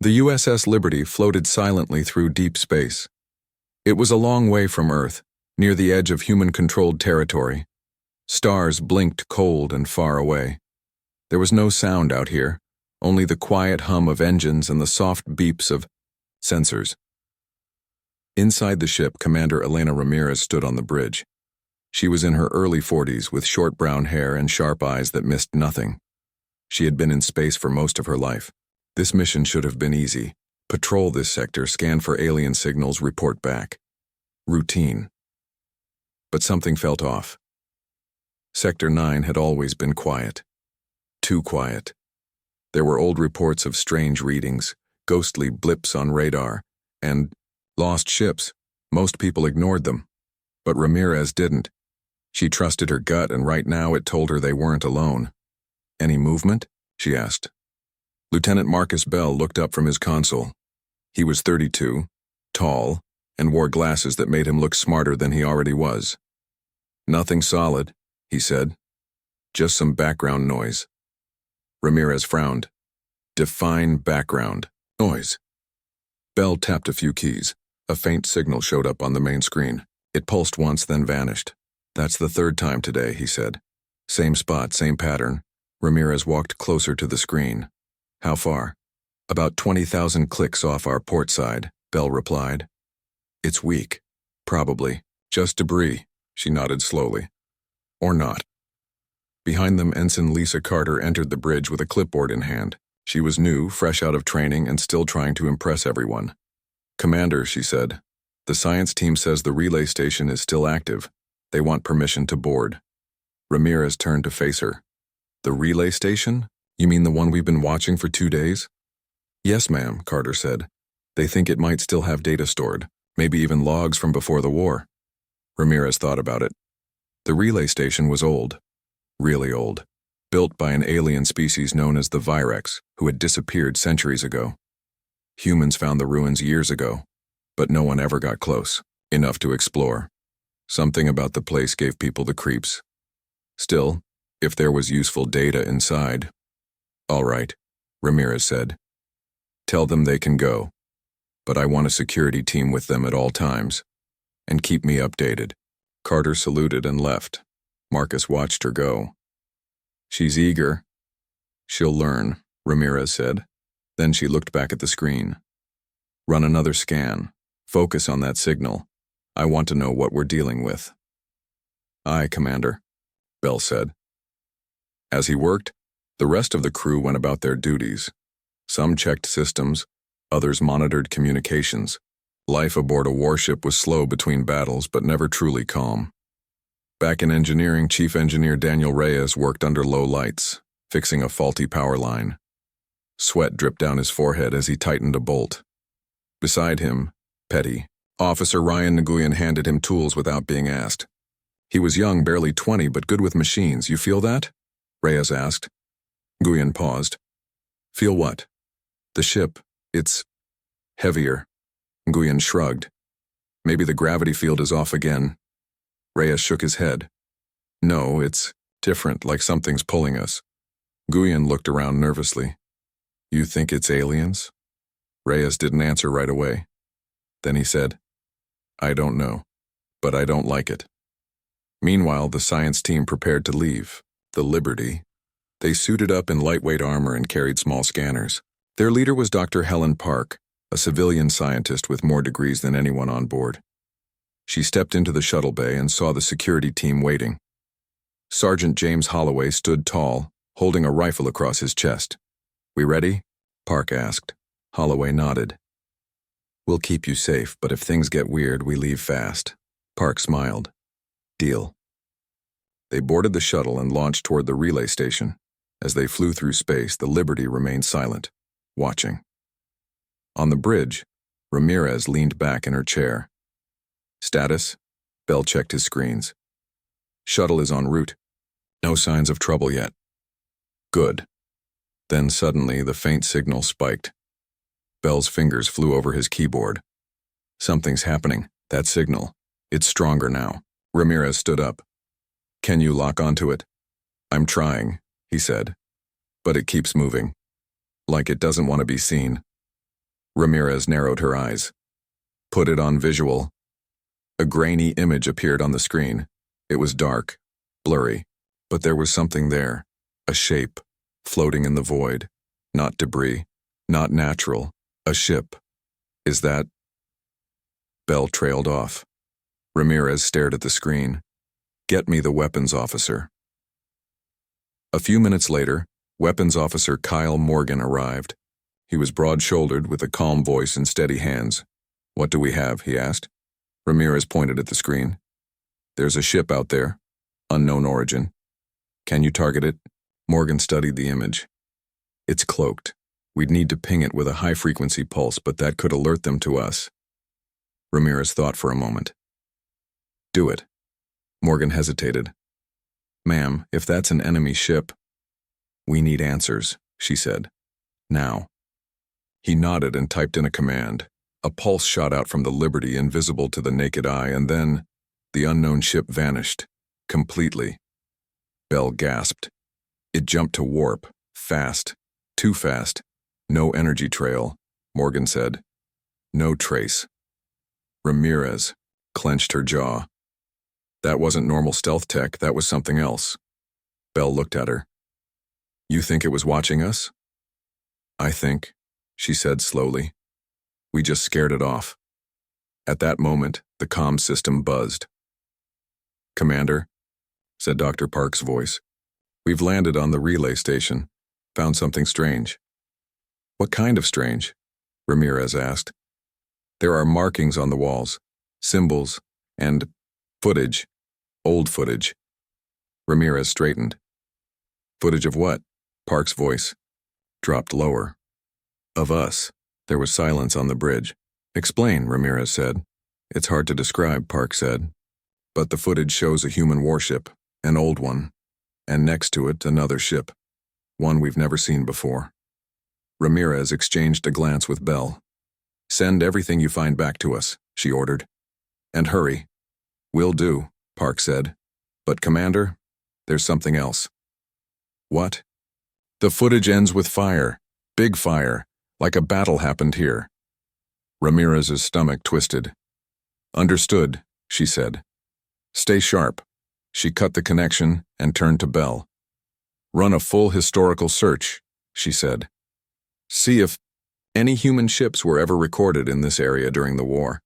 The USS Liberty floated silently through deep space. It was a long way from Earth, near the edge of human-controlled territory. Stars blinked cold and far away. There was no sound out here, only the quiet hum of engines and the soft beeps of sensors. Inside the ship, Commander Elena Ramirez stood on the bridge. She was in her early 40s with short brown hair and sharp eyes that missed nothing. She had been in space for most of her life. This mission should have been easy. Patrol this sector, scan for alien signals, report back. Routine. But something felt off. Sector 9 had always been quiet. Too quiet. There were old reports of strange readings, ghostly blips on radar, and lost ships. Most people ignored them. But Ramirez didn't. She trusted her gut, and right now it told her they weren't alone. Any movement? She asked. Lieutenant Marcus Bell looked up from his console. He was 32, tall, and wore glasses that made him look smarter than he already was. Nothing solid, he said. Just some background noise. Ramirez frowned. Define background noise. Bell tapped a few keys. A faint signal showed up on the main screen. It pulsed once, then vanished. That's the third time today, he said. Same spot, same pattern. Ramirez walked closer to the screen. How far? About 20,000 clicks off our port side, Bell replied. It's weak. Probably. Just debris, she nodded slowly. Or not. Behind them, Ensign Lisa Carter entered the bridge with a clipboard in hand. She was new, fresh out of training, and still trying to impress everyone. Commander, she said, the science team says the relay station is still active. They want permission to board. Ramirez turned to face her. The relay station? You mean the one we've been watching for 2 days? Yes, ma'am, Carter said. They think it might still have data stored, maybe even logs from before the war. Ramirez thought about it. The relay station was old. Really old. Built by an alien species known as the Virex, who had disappeared centuries ago. Humans found the ruins years ago, but no one ever got close, enough to explore. Something about the place gave people the creeps. Still, if there was useful data inside. All right, Ramirez said. Tell them they can go, but I want a security team with them at all times, and keep me updated. Carter saluted and left. Marcus watched her go. She's eager. She'll learn, Ramirez said. Then she looked back at the screen. Run another scan. Focus on that signal. I want to know what we're dealing with. Aye, Commander, Bell said. As he worked, the rest of the crew went about their duties. Some checked systems, others monitored communications. Life aboard a warship was slow between battles, but never truly calm. Back in engineering, Chief Engineer Daniel Reyes worked under low lights, fixing a faulty power line. Sweat dripped down his forehead as he tightened a bolt. Beside him, Petty, Officer Ryan Nguyen handed him tools without being asked. He was young, barely 20, but good with machines. You feel that? Reyes asked. Nguyen paused. Feel what? The ship. It's heavier. Nguyen shrugged. Maybe the gravity field is off again. Reyes shook his head. No, it's different, like something's pulling us. Nguyen looked around nervously. You think it's aliens? Reyes didn't answer right away. Then he said, I don't know, but I don't like it. Meanwhile, the science team prepared to leave. The Liberty. They suited up in lightweight armor and carried small scanners. Their leader was Dr. Helen Park, a civilian scientist with more degrees than anyone on board. She stepped into the shuttle bay and saw the security team waiting. Sergeant James Holloway stood tall, holding a rifle across his chest. We ready? Park asked. Holloway nodded. We'll keep you safe, but if things get weird, we leave fast. Park smiled. Deal. They boarded the shuttle and launched toward the relay station. As they flew through space, the Liberty remained silent, watching. On the bridge, Ramirez leaned back in her chair. Status? Bell checked his screens. Shuttle is en route. No signs of trouble yet. Good. Then suddenly, the faint signal spiked. Bell's fingers flew over his keyboard. Something's happening. That signal. It's stronger now. Ramirez stood up. Can you lock onto it? I'm trying, he said. But it keeps moving. Like it doesn't want to be seen. Ramirez narrowed her eyes. Put it on visual. A grainy image appeared on the screen. It was dark, blurry, but there was something there, a shape, floating in the void. Not debris, not natural, a ship. Is that? Bell trailed off. Ramirez stared at the screen. Get me the weapons officer. A few minutes later, weapons officer Kyle Morgan arrived. He was broad-shouldered with a calm voice and steady hands. What do we have? He asked. Ramirez pointed at the screen. There's a ship out there, unknown origin. Can you target it? Morgan studied the image. It's cloaked. We'd need to ping it with a high-frequency pulse, but that could alert them to us. Ramirez thought for a moment. Do it. Morgan hesitated. Ma'am, if that's an enemy ship... We need answers, she said. Now. He nodded and typed in a command. A pulse shot out from the Liberty, invisible to the naked eye, and then the unknown ship vanished. Completely. Bell gasped. It jumped to warp. Fast. Too fast. No energy trail, Morgan said. No trace. Ramirez clenched her jaw. That wasn't normal stealth tech, that was something else. Bell looked at her. You think it was watching us? I think, she said slowly. We just scared it off. At that moment, the comm system buzzed. Commander, said Dr. Park's voice. We've landed on the relay station. Found something strange. What kind of strange? Ramirez asked. There are markings on the walls, symbols, and footage. Old footage. Ramirez straightened. Footage of what? Park's voice dropped lower. Of us. There was silence on the bridge. Explain, Ramirez said. It's hard to describe, Park said. But the footage shows a human warship, an old one, and next to it another ship, one we've never seen before. Ramirez exchanged a glance with Bell. Send everything you find back to us, she ordered. And hurry. Will do, Park said. But Commander, there's something else. What? The footage ends with fire. Big fire. Like a battle happened here. Ramirez's stomach twisted. Understood, she said. Stay sharp. She cut the connection and turned to Bell. Run a full historical search, she said. See if any human ships were ever recorded in this area during the war.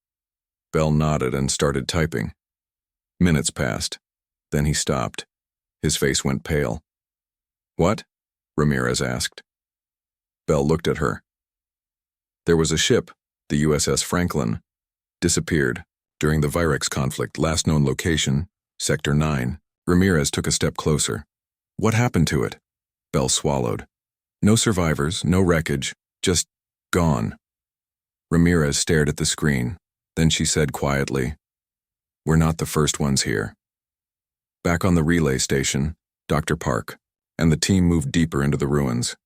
Bell nodded and started typing. Minutes passed. Then he stopped. His face went pale. What? Ramirez asked. Bell looked at her. There was a ship, the USS Franklin, disappeared during the Virex conflict, last known location, Sector 9. Ramirez took a step closer. What happened to it? Bell swallowed. No survivors, no wreckage, just gone. Ramirez stared at the screen. Then she said quietly, We're not the first ones here. Back on the relay station, Dr. Park and the team moved deeper into the ruins.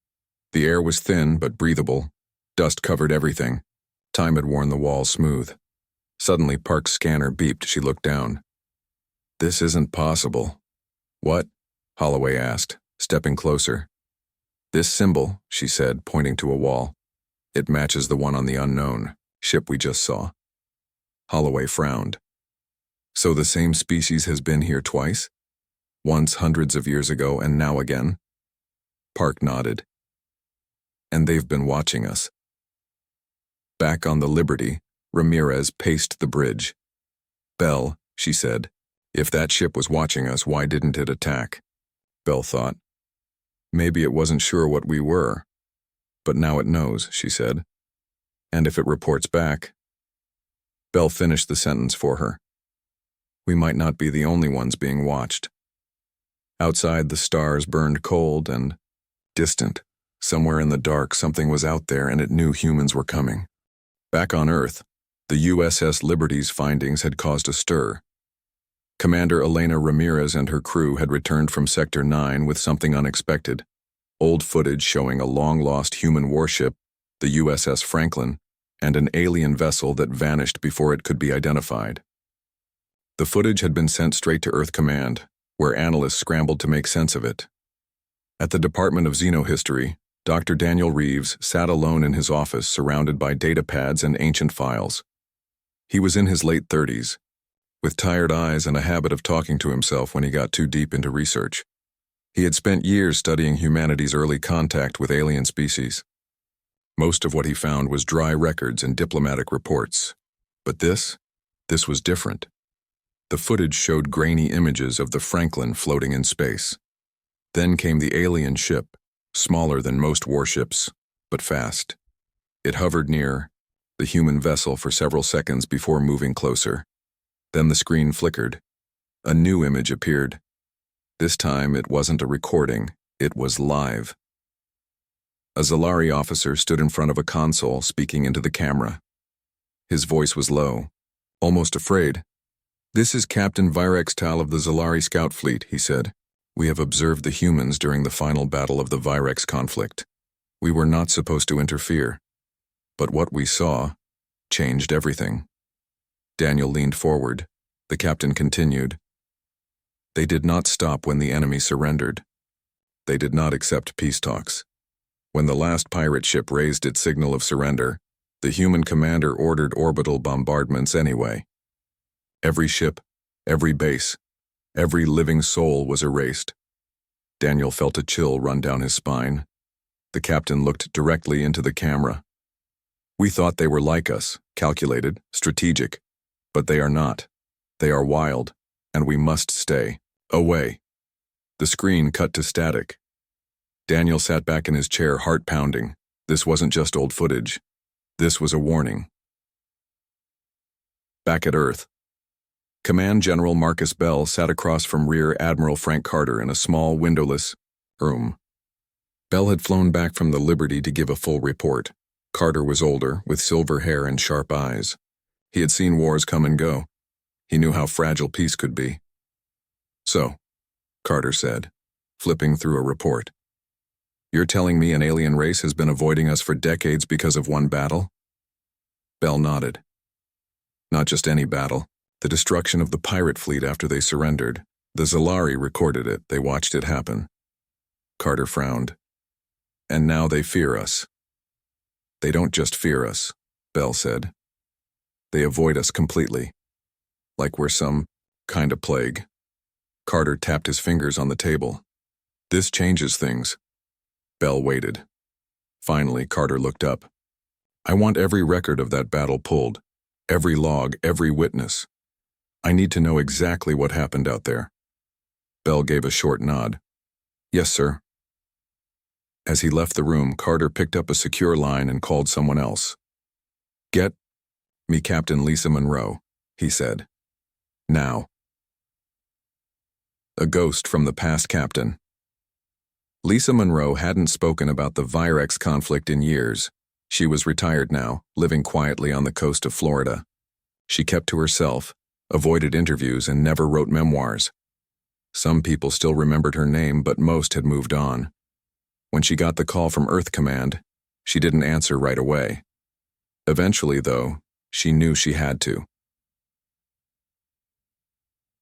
The air was thin but breathable. Dust covered everything. Time had worn the walls smooth. Suddenly, Park's scanner beeped. She looked down. This isn't possible. What? Holloway asked, stepping closer. This symbol, she said, pointing to a wall. It matches the one on the unknown ship we just saw. Holloway frowned. So the same species has been here twice? Once hundreds of years ago and now again? Park nodded. And they've been watching us. Back on the Liberty, Ramirez paced the bridge. Bell, she said, if that ship was watching us, why didn't it attack? Bell thought. Maybe it wasn't sure what we were. But now it knows, she said. And if it reports back... Bell finished the sentence for her. We might not be the only ones being watched. Outside, the stars burned cold and distant. Somewhere in the dark, something was out there and it knew humans were coming. Back on Earth, the USS Liberty's findings had caused a stir. Commander Elena Ramirez and her crew had returned from Sector 9 with something unexpected. Old footage showing a long-lost human warship, the USS Franklin, and an alien vessel that vanished before it could be identified. The footage had been sent straight to Earth Command, where analysts scrambled to make sense of it. At the Department of Xenohistory, Dr. Daniel Reeves sat alone in his office surrounded by data pads and ancient files. He was in his late 30s, with tired eyes and a habit of talking to himself when he got too deep into research. He had spent years studying humanity's early contact with alien species. Most of what he found was dry records and diplomatic reports. But this was different. The footage showed grainy images of the Franklin floating in space. Then came the alien ship, smaller than most warships, but fast. It hovered near the human vessel for several seconds before moving closer. Then the screen flickered. A new image appeared. This time it wasn't a recording, it was live. A Zalari officer stood in front of a console speaking into the camera. His voice was low, almost afraid. "This is Captain Virex Tal of the Zalari Scout Fleet," he said. "We have observed the humans during the final battle of the Virex conflict. We were not supposed to interfere. But what we saw changed everything." Daniel leaned forward. The captain continued. "They did not stop when the enemy surrendered. They did not accept peace talks. When the last pirate ship raised its signal of surrender, the human commander ordered orbital bombardments anyway. Every ship, every base, every living soul was erased." Daniel felt a chill run down his spine. The captain looked directly into the camera. "We thought they were like us, calculated, strategic. But they are not. They are wild, and we must stay away." The screen cut to static. Daniel sat back in his chair, heart pounding. This wasn't just old footage. This was a warning. Back at Earth, Command General Marcus Bell sat across from Rear Admiral Frank Carter in a small, windowless room. Bell had flown back from the Liberty to give a full report. Carter was older, with silver hair and sharp eyes. He had seen wars come and go. He knew how fragile peace could be. "So," Carter said, flipping through a report, "you're telling me an alien race has been avoiding us for decades because of one battle?" Bell nodded. "Not just any battle. The destruction of the pirate fleet after they surrendered. The Zalari recorded it. They watched it happen." Carter frowned. "And now they fear us." "They don't just fear us," Bell said. "They avoid us completely. Like we're some kind of plague." Carter tapped his fingers on the table. "This changes things." Bell waited. Finally, Carter looked up. "I want every record of that battle pulled. Every log, every witness. I need to know exactly what happened out there." Bell gave a short nod. "Yes, sir." As he left the room, Carter picked up a secure line and called someone else. "Get me Captain Lisa Monroe," he said. "Now." A ghost from the past captain. Lisa Monroe hadn't spoken about the Virex conflict in years. She was retired now, living quietly on the coast of Florida. She kept to herself, avoided interviews, and never wrote memoirs. Some people still remembered her name, but most had moved on. When she got the call from Earth Command, she didn't answer right away. Eventually, though, she knew she had to.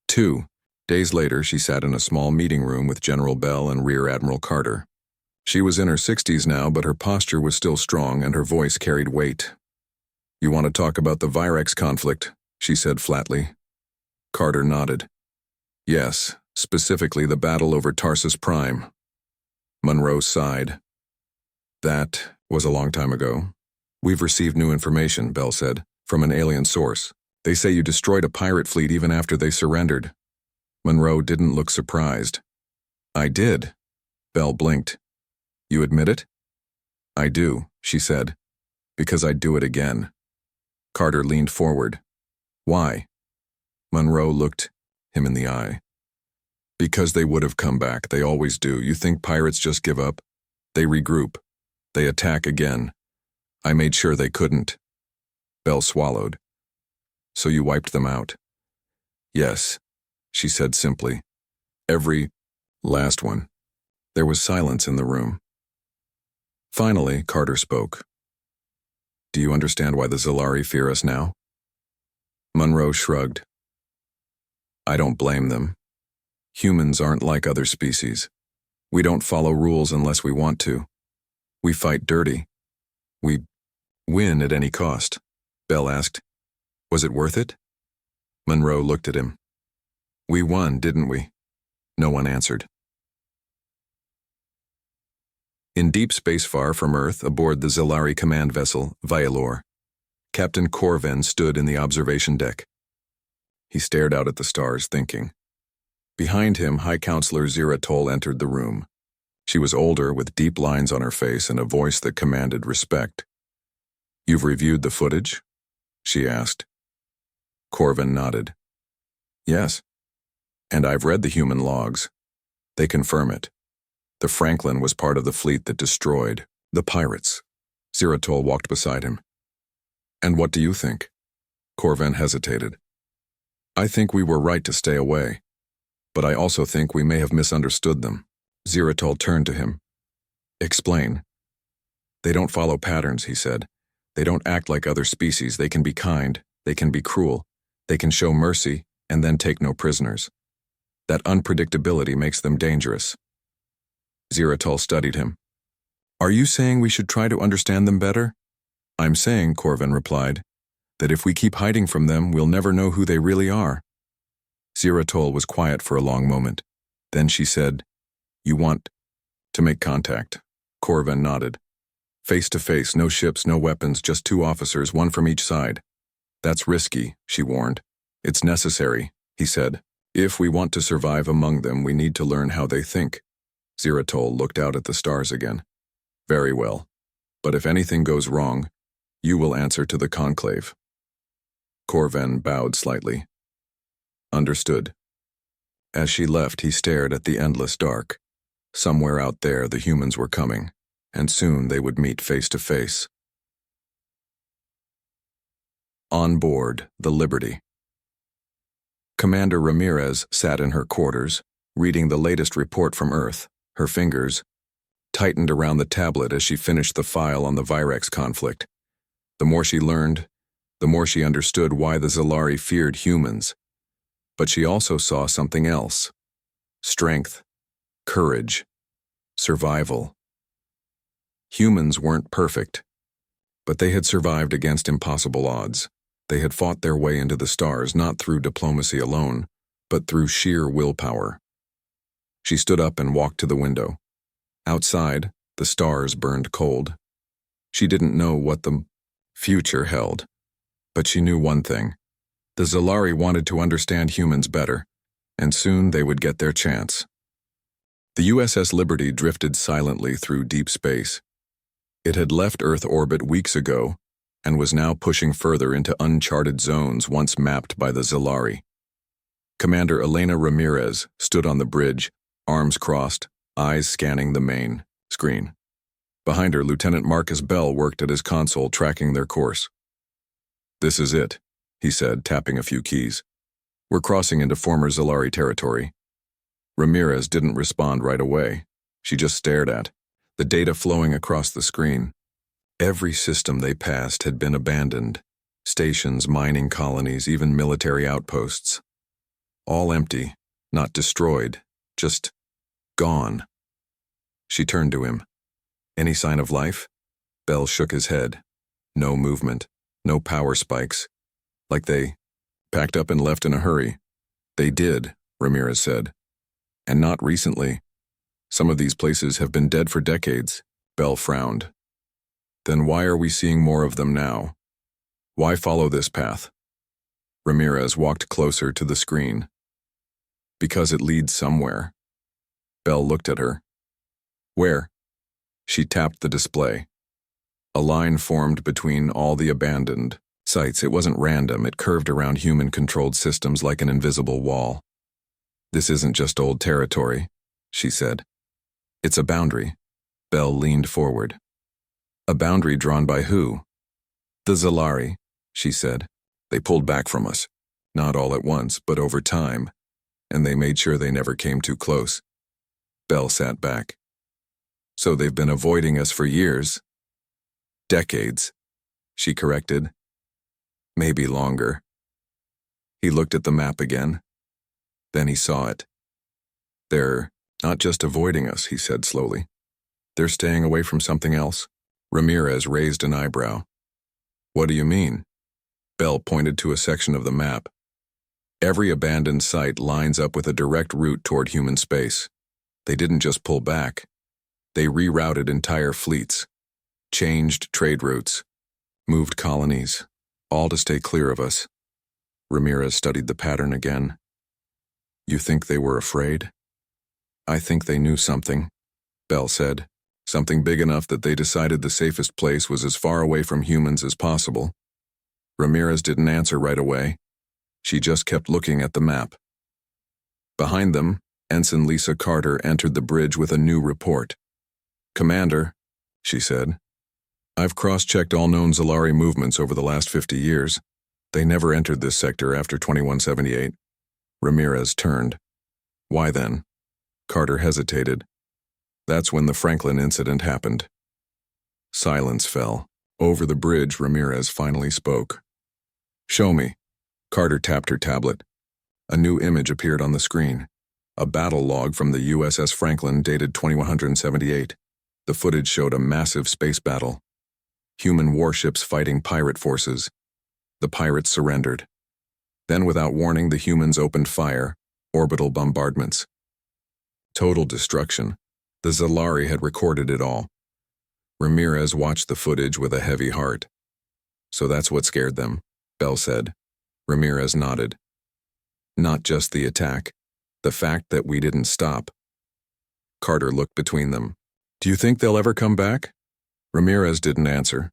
2 days later, she sat in a small meeting room with General Bell and Rear Admiral Carter. She was in her 60s now, but her posture was still strong and her voice carried weight. "You want to talk about the Virex conflict?" she said flatly. Carter nodded. "Yes, specifically the battle over Tarsus Prime." Monroe sighed. "That was a long time ago. We've received new information," Bell said, "from an alien source. They say you destroyed a pirate fleet even after they surrendered." Monroe didn't look surprised. "I did." Bell blinked. "You admit it?" "I do," she said, "because I'd do it again." Carter leaned forward. "Why?" Monroe looked him in the eye. "Because they would have come back. They always do. You think pirates just give up? They regroup. They attack again. I made sure they couldn't." Bell swallowed. "So you wiped them out?" "Yes," she said simply. "Every last one." There was silence in the room. Finally, Carter spoke. "Do you understand why the Zalari fear us now?" Monroe shrugged. "I don't blame them. Humans aren't like other species. We don't follow rules unless we want to. We fight dirty. We win at any cost. Bell asked. Was it worth it? Monroe looked at him. We won, didn't we? No one answered. In deep space far from Earth, aboard the Zilari command vessel, Vialor, Captain Corven stood in the observation deck. He stared out at the stars, thinking. Behind him, High Counselor Ziratol entered the room. She was older, with deep lines on her face and a voice that commanded respect. You've reviewed the footage? She asked. Corven nodded. Yes. And I've read the human logs. They confirm it. The Franklin was part of the fleet that destroyed the pirates. Ziratol walked beside him. And what do you think? Corven hesitated. I think we were right to stay away, but I also think we may have misunderstood them. Ziratol turned to him. Explain. They don't follow patterns, he said. They don't act like other species. They can be kind, they can be cruel, they can show mercy, and then take no prisoners. That unpredictability makes them dangerous. Ziratol studied him. Are you saying we should try to understand them better? I'm saying, Corven replied, that if we keep hiding from them, we'll never know who they really are. Ziratol was quiet for a long moment. Then she said, You want to make contact. Corven nodded. Face to face, no ships, no weapons, just 2 officers, 1 from each side. That's risky, she warned. It's necessary, he said. If we want to survive among them, we need to learn how they think. Ziratol looked out at the stars again. Very well. But if anything goes wrong, you will answer to the conclave. Corven bowed slightly. Understood. As she left, he stared at the endless dark. Somewhere out there, the humans were coming, and soon they would meet face to face. On board the Liberty. Commander Ramirez sat in her quarters, reading the latest report from Earth. Her fingers tightened around the tablet as she finished the file on the Virex conflict. The more she learned, the more she understood why the Zilari feared humans. But she also saw something else. Strength, courage, survival. Humans weren't perfect, but they had survived against impossible odds. They had fought their way into the stars not through diplomacy alone, but through sheer willpower. She stood up and walked to the window. Outside, the stars burned cold. She didn't know what the future held, but she knew one thing. The Zilari wanted to understand humans better, and soon they would get their chance. The USS Liberty drifted silently through deep space. It had left Earth orbit weeks ago and was now pushing further into uncharted zones once mapped by the Zilari. Commander Elena Ramirez stood on the bridge, arms crossed, eyes scanning the main screen. Behind her, Lieutenant Marcus Bell worked at his console, tracking their course. This is it, he said, tapping a few keys. We're crossing into former Zilari territory. Ramirez didn't respond right away. She just stared at the data flowing across the screen. Every system they passed had been abandoned. Stations, mining colonies, even military outposts. All empty, not destroyed, just gone. She turned to him. Any sign of life? Bell shook his head. No movement, no power spikes. Like they packed up and left in a hurry. They did, Ramirez said. And not recently. Some of these places have been dead for decades. Bell frowned. Then why are we seeing more of them now? Why follow this path? Ramirez walked closer to the screen. Because it leads somewhere. Bell looked at her. Where? She tapped the display. A line formed between all the abandoned sites. It wasn't random. It curved around human-controlled systems like an invisible wall. This isn't just old territory, she said. It's a boundary. Bell leaned forward. A boundary drawn by who? The Zilari, she said. They pulled back from us. Not all at once, but over time. And they made sure they never came too close. Bell sat back. So they've been avoiding us for years. Decades, she corrected. Maybe longer. He looked at the map again. Then he saw it. They're not just avoiding us, he said slowly. They're staying away from something else? Ramirez raised an eyebrow. What do you mean? Bell pointed to a section of the map. Every abandoned site lines up with a direct route toward human space. They didn't just pull back. They rerouted entire fleets, changed trade routes, moved colonies, all to stay clear of us. Ramirez studied the pattern again. You think they were afraid? I think they knew something, Bell said. Something big enough that they decided the safest place was as far away from humans as possible. Ramirez didn't answer right away. She just kept looking at the map. Behind them, Ensign Lisa Carter entered the bridge with a new report. Commander, she said, I've cross-checked all known Zalari movements over the last 50 years. They never entered this sector after 2178. Ramirez turned. Why then? Carter hesitated. That's when the Franklin incident happened. Silence fell. Over the bridge, Ramirez finally spoke. Show me. Carter tapped her tablet. A new image appeared on the screen. A battle log from the USS Franklin dated 2178. The footage showed a massive space battle. Human warships fighting pirate forces. The pirates surrendered. Then, without warning, the humans opened fire, orbital bombardments. Total destruction. The Zalari had recorded it all. Ramirez watched the footage with a heavy heart. So that's what scared them, Bell said. Ramirez nodded. Not just the attack, the fact that we didn't stop. Carter looked between them. Do you think they'll ever come back? Ramirez didn't answer,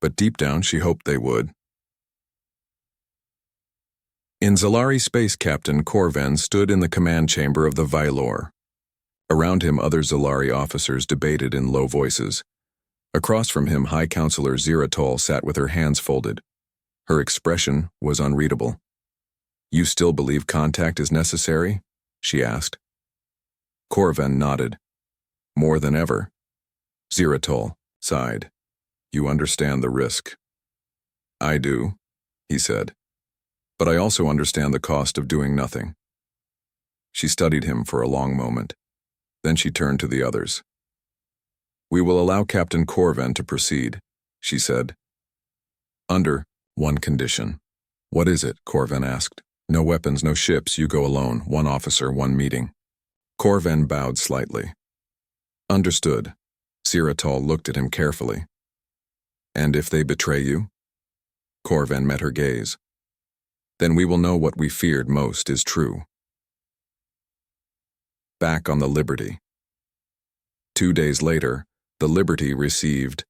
but deep down she hoped they would. In Zalari, Space Captain Corvan stood in the command chamber of the Vylor. Around him, other Zalari officers debated in low voices. Across from him, High Counselor Ziratol sat with her hands folded. Her expression was unreadable. You still believe contact is necessary? She asked. Corvan nodded. More than ever. Ziratol sighed. You understand the risk. I do, he said. But I also understand the cost of doing nothing. She studied him for a long moment. Then she turned to the others. We will allow Captain Corvan to proceed, she said. Under one condition. What is it? Corvan asked. No weapons, no ships, you go alone, one officer, one meeting. Corvan bowed slightly. Understood. Ziratol looked at him carefully. And if they betray you? Corvan met her gaze. Then we will know what we feared most is true. Back on the Liberty. 2 days later, the Liberty received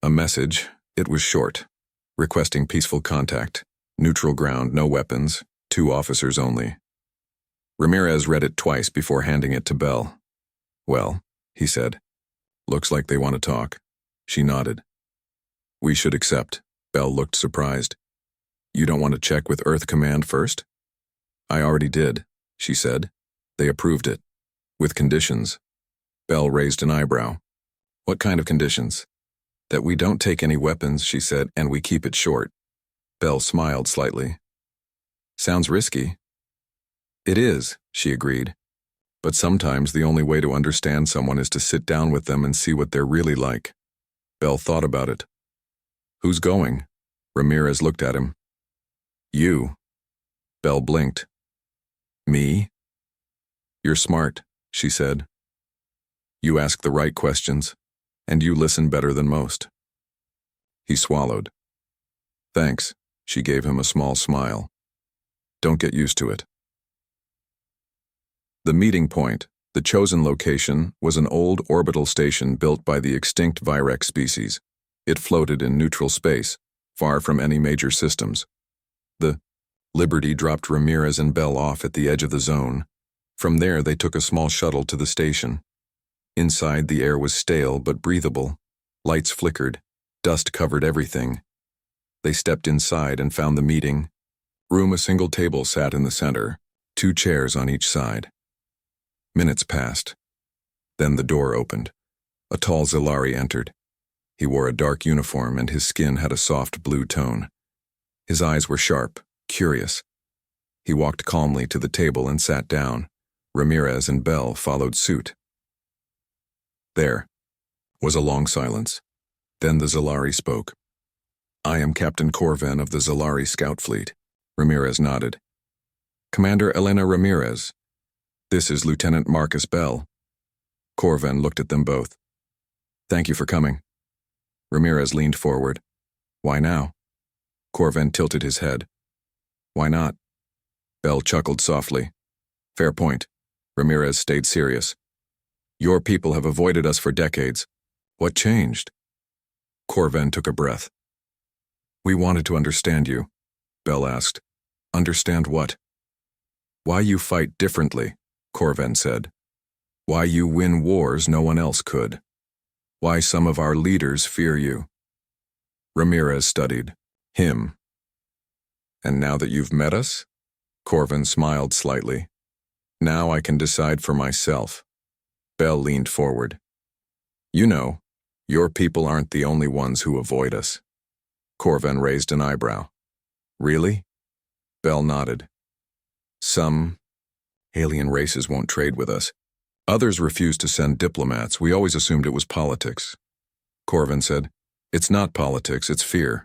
a message. It was short, requesting peaceful contact, neutral ground, no weapons, 2 officers only. Ramirez read it twice before handing it to Bell. Well, he said, looks like they want to talk. She nodded. We should accept. Bell looked surprised. You don't want to check with Earth Command first? I already did, she said. They approved it. With conditions. Bell raised an eyebrow. What kind of conditions? That we don't take any weapons, she said, and we keep it short. Bell smiled slightly. Sounds risky. It is, she agreed. But sometimes the only way to understand someone is to sit down with them and see what they're really like. Bell thought about it. Who's going? Ramirez looked at him. You. Bell blinked. Me? You're smart, she said. You ask the right questions, and you listen better than most. He swallowed. Thanks, she gave him a small smile. Don't get used to it. The meeting point, the chosen location, was an old orbital station built by the extinct Virex species. It floated in neutral space, far from any major systems. The Liberty dropped Ramirez and Bell off at the edge of the zone. From there, they took a small shuttle to the station. Inside, the air was stale but breathable. Lights flickered. Dust covered everything. They stepped inside and found the meeting room. A single table sat in the center, 2 chairs on each side. Minutes passed. Then the door opened. A tall Zalari entered. He wore a dark uniform and his skin had a soft blue tone. His eyes were sharp, curious. He walked calmly to the table and sat down. Ramirez and Bell followed suit. There, Was a long silence. Then the Zalari spoke. I am Captain Corven of the Zalari Scout Fleet. Ramirez nodded. Commander Elena Ramirez. This is Lieutenant Marcus Bell. Corven looked at them both. Thank you for coming. Ramirez leaned forward. Why now? Corven tilted his head. Why not? Bell chuckled softly. Fair point. Ramirez stayed serious. Your people have avoided us for decades. What changed? Corven took a breath. We wanted to understand you, Bell asked. Understand what? Why you fight differently, Corven said. Why you win wars no one else could. Why some of our leaders fear you. Ramirez studied. Him. And now that you've met us? Corven smiled slightly. Now I can decide for myself. Bell leaned forward. You know, your people aren't the only ones who avoid us. Corven raised an eyebrow. Really? Bell nodded. Some alien races won't trade with us. Others refuse to send diplomats. We always assumed it was politics. Corven said, It's not politics, it's fear.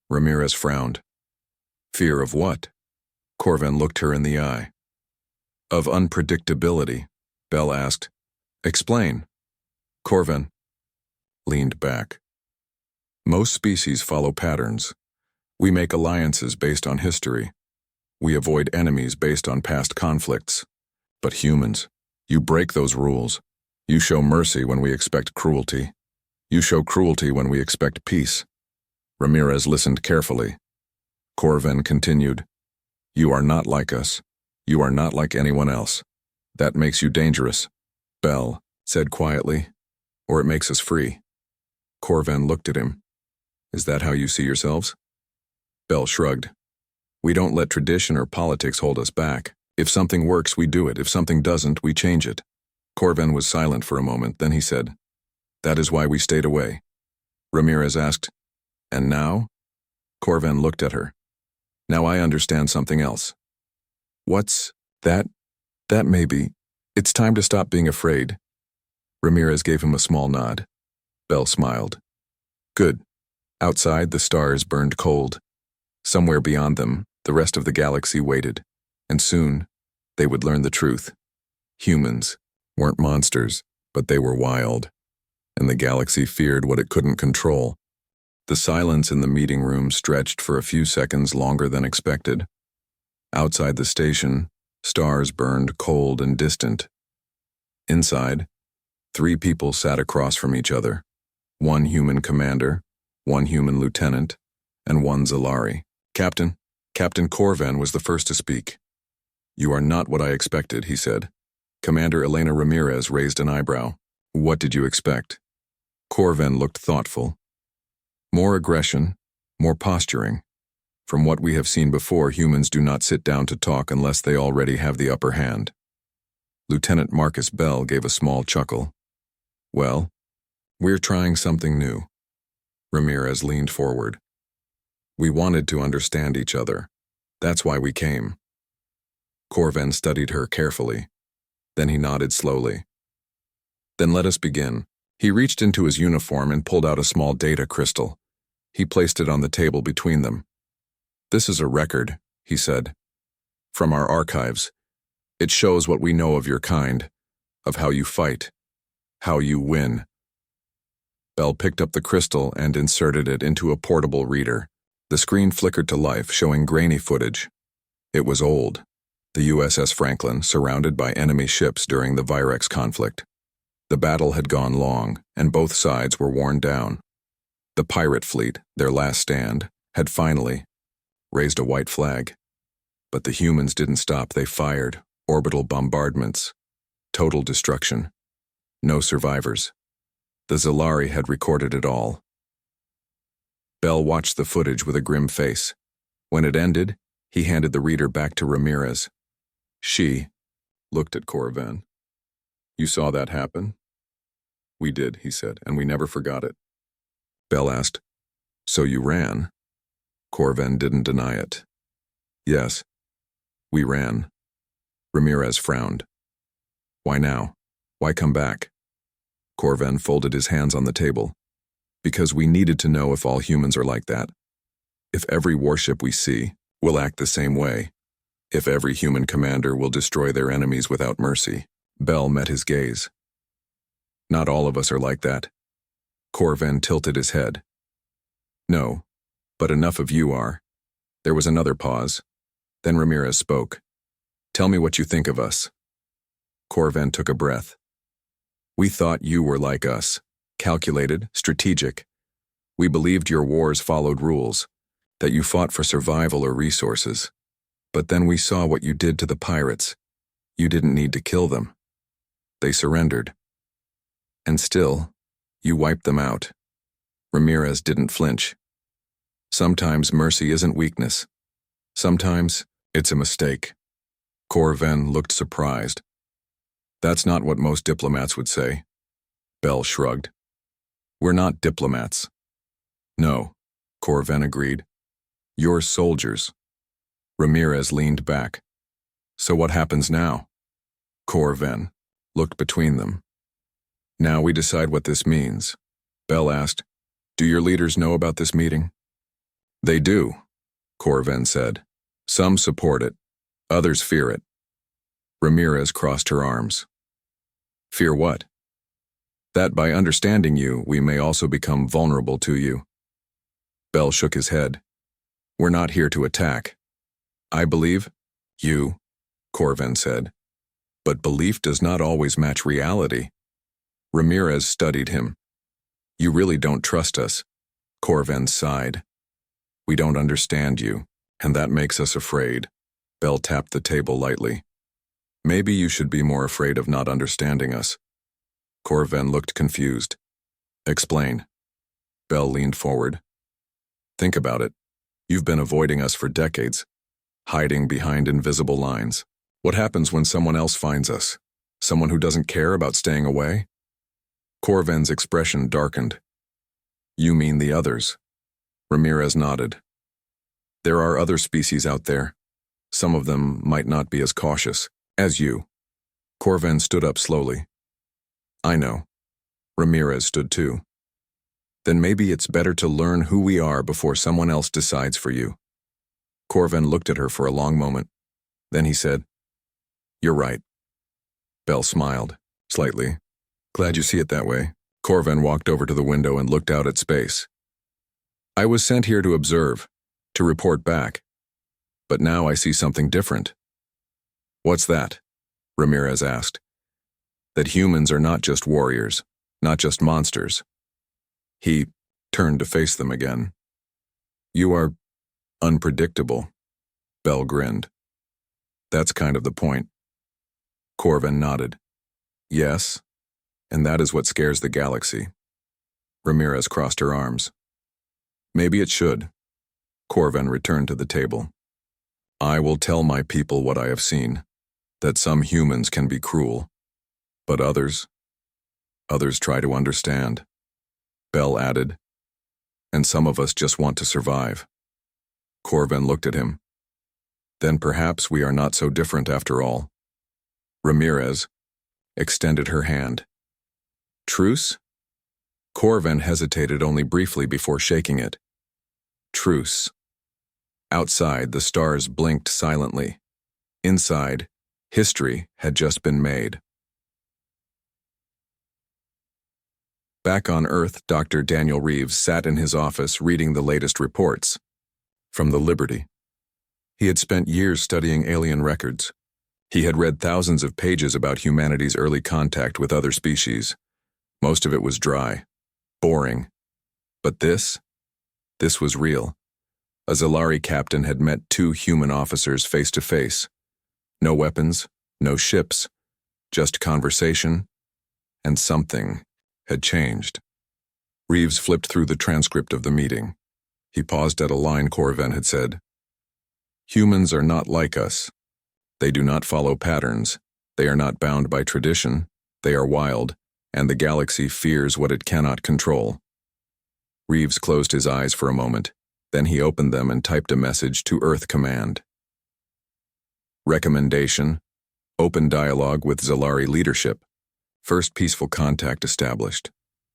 Ramirez frowned. Fear of what? Corven looked her in the eye. Of unpredictability, Bell asked. Explain. Corven leaned back. Most species follow patterns. We make alliances based on history. We avoid enemies based on past conflicts. But humans, you break those rules. You show mercy when we expect cruelty. You show cruelty when we expect peace. Ramirez listened carefully. Corven continued. You are not like us. You are not like anyone else. That makes you dangerous. Bell said quietly. Or it makes us free. Corven looked at him. Is that how you see yourselves? Bell shrugged. We don't let tradition or politics hold us back. If something works, we do it. If something doesn't, we change it. Corven was silent for a moment, then he said, That is why we stayed away. Ramirez asked, And now? Corven looked at her. Now I understand something else. What's that? That may be. It's time to stop being afraid. Ramirez gave him a small nod. Bell smiled. Good. Outside, the stars burned cold. Somewhere beyond them, the rest of the galaxy waited. And soon, they would learn the truth. Humans weren't monsters, but they were wild. And the galaxy feared what it couldn't control. The silence in the meeting room stretched for a few seconds longer than expected. Outside the station, stars burned cold and distant. Inside, 3 people sat across from each other. 1 human commander, 1 human lieutenant, and 1 Zalari. Captain Corven was the first to speak. You are not what I expected, he said. Commander Elena Ramirez raised an eyebrow. What did you expect? Corven looked thoughtful. More aggression, more posturing. From what we have seen before, humans do not sit down to talk unless they already have the upper hand. Lieutenant Marcus Bell gave a small chuckle. Well, we're trying something new. Ramirez leaned forward. We wanted to understand each other. That's why we came. Corven studied her carefully. Then he nodded slowly. Then let us begin. He reached into his uniform and pulled out a small data crystal. He placed it on the table between them. This is a record, he said. From our archives. It shows what we know of your kind, of how you fight, how you win. Bell picked up the crystal and inserted it into a portable reader. The screen flickered to life, showing grainy footage. It was old. The USS Franklin, surrounded by enemy ships during the Virex conflict. The battle had gone long, and both sides were worn down. The pirate fleet, their last stand, had finally raised a white flag. But the humans didn't stop. They fired. Orbital bombardments. Total destruction. No survivors. The Zalari had recorded it all. Bell watched the footage with a grim face. When it ended, he handed the reader back to Ramirez. She looked at Corven. You saw that happen? We did, he said, and we never forgot it. Bell asked, So you ran? Corven didn't deny it. Yes, we ran. Ramirez frowned. Why now? Why come back? Corven folded his hands on the table. Because we needed to know if all humans are like that. If every warship we see will act the same way. If every human commander will destroy their enemies without mercy. Bell met his gaze. Not all of us are like that. Corven tilted his head. No, but enough of you are. There was another pause. Then Ramirez spoke. Tell me what you think of us. Corven took a breath. We thought you were like us. Calculated, strategic. We believed your wars followed rules, that you fought for survival or resources. But then we saw what you did to the pirates. You didn't need to kill them. They surrendered. And still, you wiped them out. Ramirez didn't flinch. Sometimes mercy isn't weakness. Sometimes it's a mistake. Corven looked surprised. That's not what most diplomats would say. Bell shrugged. We're not diplomats. No, Corven agreed. You're soldiers. Ramirez leaned back. So what happens now? Corven looked between them. Now we decide what this means. Bell asked, do your leaders know about this meeting? They do, Corven said. Some support it. Others fear it. Ramirez crossed her arms. Fear what? That by understanding you, we may also become vulnerable to you. Bell shook his head. We're not here to attack. I believe you, Corven said. But belief does not always match reality. Ramirez studied him. You really don't trust us, Corven sighed. We don't understand you, and that makes us afraid. Bell tapped the table lightly. Maybe you should be more afraid of not understanding us. Corven looked confused. Explain. Bell leaned forward. Think about it. You've been avoiding us for decades, hiding behind invisible lines. What happens when someone else finds us? Someone who doesn't care about staying away? Corven's expression darkened. You mean the others? Ramirez nodded. There are other species out there. Some of them might not be as cautious as you. Corven stood up slowly. I know. Ramirez stood too. Then maybe it's better to learn who we are before someone else decides for you. Corven looked at her for a long moment. Then he said, You're right. Bell smiled, slightly. Glad you see it that way. Corven walked over to the window and looked out at space. I was sent here to observe, to report back. But now I see something different. What's that? Ramirez asked. That humans are not just warriors, not just monsters. He turned to face them again. You are unpredictable, Bell grinned. That's kind of the point. Corven nodded. Yes, and that is what scares the galaxy. Ramirez crossed her arms. Maybe it should. Corven returned to the table. I will tell my people what I have seen, that some humans can be cruel, but others try to understand. Bell added, and some of us just want to survive. Corven looked at him. Then perhaps we are not so different after all. Ramirez extended her hand. Truce? Corven hesitated only briefly before shaking it. Truce. Outside, the stars blinked silently. Inside, history had just been made. Back on Earth, Dr. Daniel Reeves sat in his office reading the latest reports from the Liberty. He had spent years studying alien records. He had read thousands of pages about humanity's early contact with other species. Most of it was dry, boring. But this was real. A Zalari captain had met two human officers face to face. No weapons, no ships, just conversation, and something had changed. Reeves flipped through the transcript of the meeting. He paused at a line Corven had said. Humans are not like us. They do not follow patterns. They are not bound by tradition. They are wild, and the galaxy fears what it cannot control. Reeves closed his eyes for a moment. Then he opened them and typed a message to Earth Command. Recommendation: open dialogue with Zalari leadership. First peaceful contact established.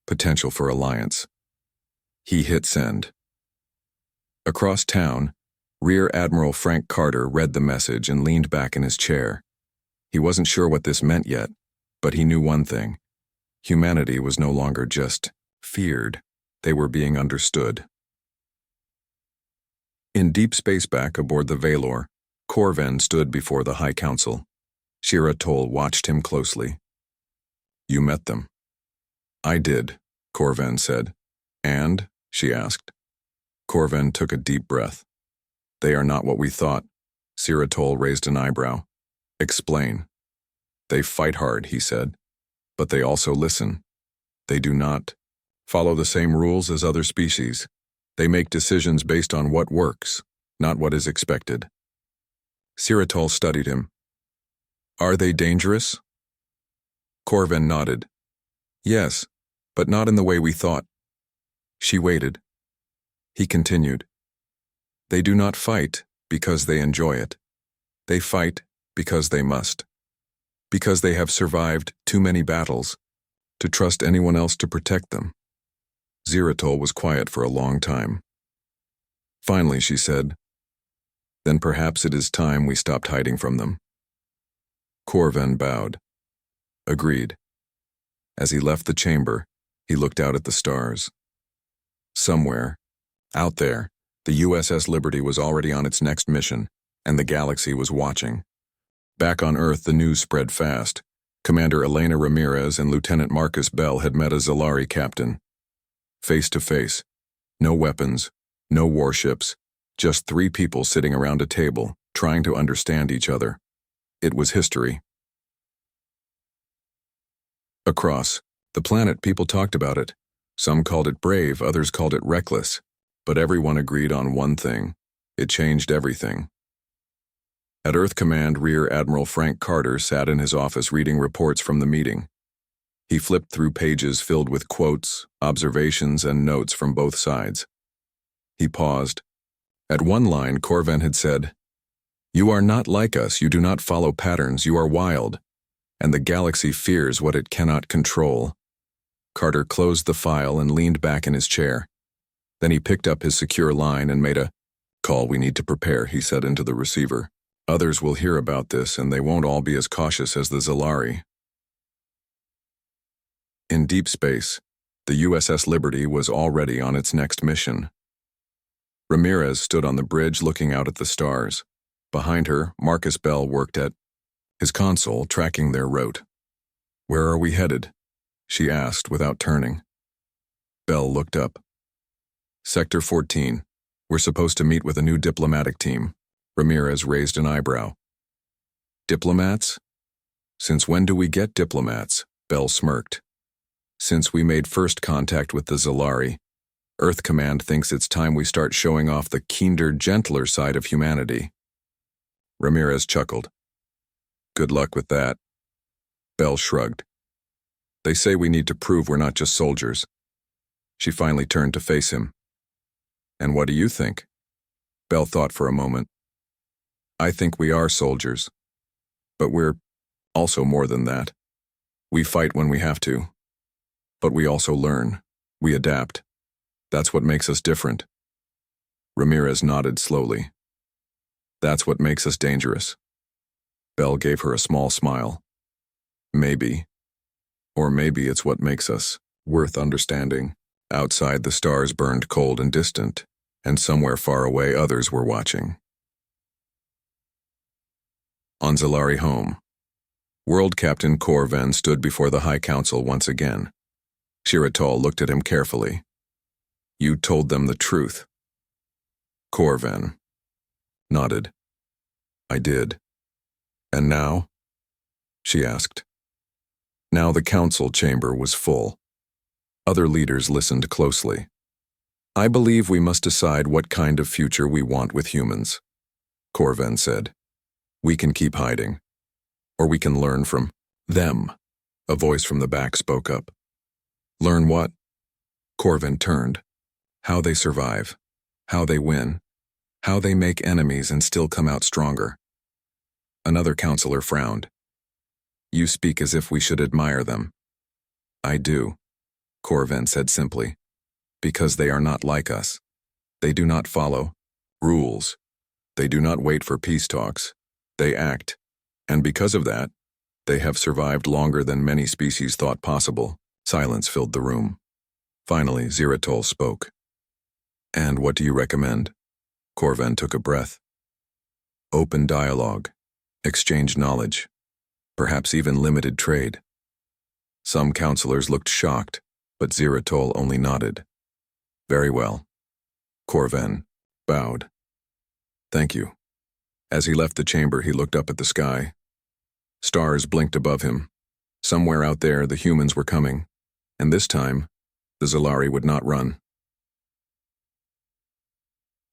Potential for alliance. He hit send. Across town, Rear Admiral Frank Carter read the message and leaned back in his chair. He wasn't sure what this meant yet, but he knew one thing. Humanity was no longer just feared. They were being understood. In deep space back aboard the Valor, Corven stood before the High Council. Shira Toll watched him closely. You met them. I did, Corven said. And? She asked. Corven took a deep breath. They are not what we thought. Shira Toll raised an eyebrow. Explain. They fight hard, he said. But they also listen. They do not follow the same rules as other species. They make decisions based on what works, not what is expected. Shira Toll studied him. Are they dangerous? Corven nodded. Yes, but not in the way we thought. She waited. He continued. They do not fight because they enjoy it. They fight because they must. Because they have survived too many battles to trust anyone else to protect them. Ziratol was quiet for a long time. Finally, she said, then perhaps it is time we stopped hiding from them. Corven bowed. Agreed. As he left the chamber, he looked out at the stars. Somewhere, out there, the USS Liberty was already on its next mission, and the galaxy was watching. Back on Earth, the news spread fast. Commander Elena Ramirez and Lieutenant Marcus Bell had met a Zalari captain. Face to face. No weapons, no warships, just 3 people sitting around a table, trying to understand each other. It was history. Across the planet, people talked about it. Some called it brave, others called it reckless. But everyone agreed on one thing. It changed everything. At Earth Command, Rear Admiral Frank Carter sat in his office reading reports from the meeting. He flipped through pages filled with quotes, observations, and notes from both sides. He paused. At one line, Corven had said, "You are not like us, you do not follow patterns, you are wild, and the galaxy fears what it cannot control." Carter closed the file and leaned back in his chair. Then he picked up his secure line and made a call. We need to prepare, he said into the receiver. Others will hear about this, and they won't all be as cautious as the Zalari. In deep space, the USS Liberty was already on its next mission. Ramirez stood on the bridge looking out at the stars. Behind her, Marcus Bell worked at his console, tracking their route. Where are we headed? She asked without turning. Bell looked up. Sector 14. We're supposed to meet with a new diplomatic team. Ramirez raised an eyebrow. Diplomats? Since when do we get diplomats? Bell smirked. Since we made first contact with the Zalari, Earth Command thinks it's time we start showing off the kinder, gentler side of humanity. Ramirez chuckled. Good luck with that. Bell shrugged. They say we need to prove we're not just soldiers. She finally turned to face him. And what do you think? Bell thought for a moment. I think we are soldiers. But we're also more than that. We fight when we have to. But we also learn. We adapt. That's what makes us different. Ramirez nodded slowly. That's what makes us dangerous. Bell gave her a small smile. Maybe. Or maybe it's what makes us worth understanding. Outside, the stars burned cold and distant, and somewhere far away others were watching. On Zalari home, World Captain Corven stood before the High Council once again. Shiratal looked at him carefully. You told them the truth. Corven nodded. I did. And now? She asked. Now the council chamber was full. Other leaders listened closely. I believe we must decide what kind of future we want with humans, Corven said. We can keep hiding, or we can learn from them. A voice from the back spoke up. Learn what? Corven turned. How they survive, how they win, how they make enemies and still come out stronger. Another counselor frowned. You speak as if we should admire them. I do, Corvin said simply. Because they are not like us. They do not follow rules. They do not wait for peace talks. They act. And because of that, they have survived longer than many species thought possible. Silence filled the room. Finally, Ziratol spoke. And what do you recommend? Corvin took a breath. Open dialogue. Exchange knowledge. Perhaps even limited trade. Some counselors looked shocked, but Ziratol only nodded. Very well. Corvin bowed. Thank you. As he left the chamber, he looked up at the sky. Stars blinked above him. Somewhere out there, the humans were coming, and this time, the Zalari would not run.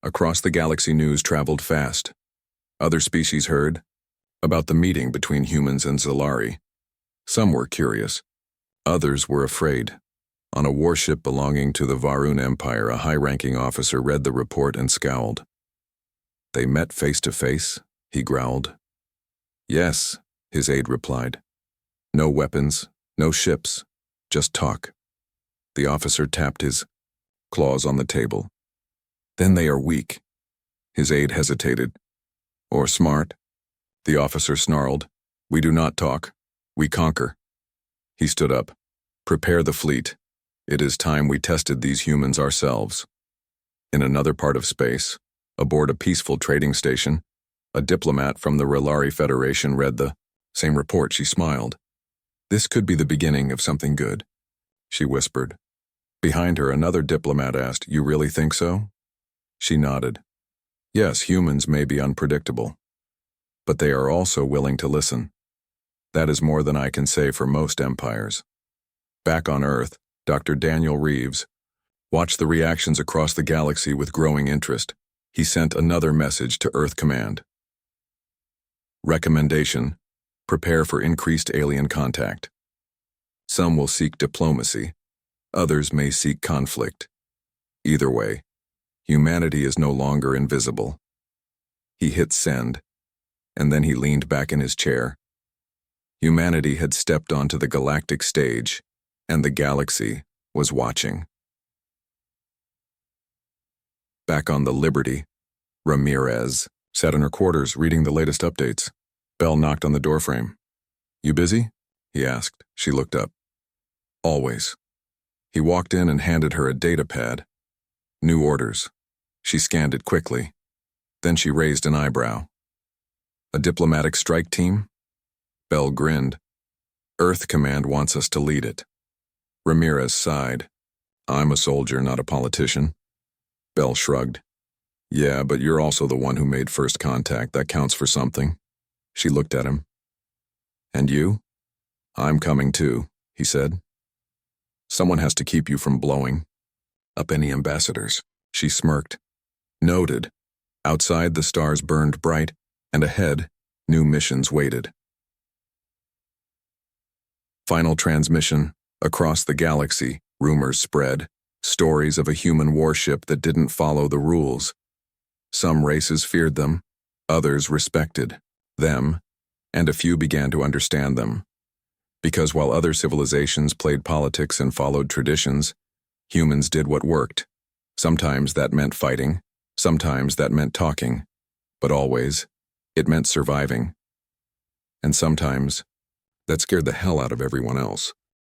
Across the galaxy, news traveled fast. Other species heard about the meeting between humans and Zalari. Some were curious. Others were afraid. On a warship belonging to the Varun Empire, a high-ranking officer read the report and scowled. They met face to face, he growled. Yes, his aide replied. No weapons, no ships, just talk. The officer tapped his claws on the table. Then they are weak. His aide hesitated. Or smart. The officer snarled. We do not talk. We conquer. He stood up. Prepare the fleet. It is time we tested these humans ourselves. In another part of space, aboard a peaceful trading station, a diplomat from the Relari Federation read the same report. She smiled. This could be the beginning of something good, she whispered. Behind her, another diplomat asked, You really think so? She nodded. Yes, humans may be unpredictable, but they are also willing to listen. That is more than I can say for most empires. Back on Earth, Dr. Daniel Reeves watched the reactions across the galaxy with growing interest. He sent another message to Earth Command. Recommendation: prepare for increased alien contact. Some will seek diplomacy, others may seek conflict. Either way, humanity is no longer invisible. He hit send, and then he leaned back in his chair. Humanity had stepped onto the galactic stage, and the galaxy was watching. Back on the Liberty, Ramirez sat in her quarters reading the latest updates. Bell knocked on the doorframe. You busy? He asked. She looked up. Always. He walked in and handed her a data pad. New orders. She scanned it quickly. Then she raised an eyebrow. A diplomatic strike team? Bell grinned. Earth Command wants us to lead it. Ramirez sighed. I'm a soldier, not a politician. Bell shrugged. Yeah, but you're also the one who made first contact. That counts for something. She looked at him. And you? I'm coming too, he said. Someone has to keep you from blowing up any ambassadors. She smirked. Noted. Outside, the stars burned bright, and ahead, new missions waited. Final transmission. Across the galaxy, rumors spread, stories of a human warship that didn't follow the rules. Some races feared them, others respected them, and a few began to understand them. Because while other civilizations played politics and followed traditions, humans did what worked. Sometimes that meant fighting, sometimes that meant talking, but always, it meant surviving. And sometimes, that scared the hell out of everyone else.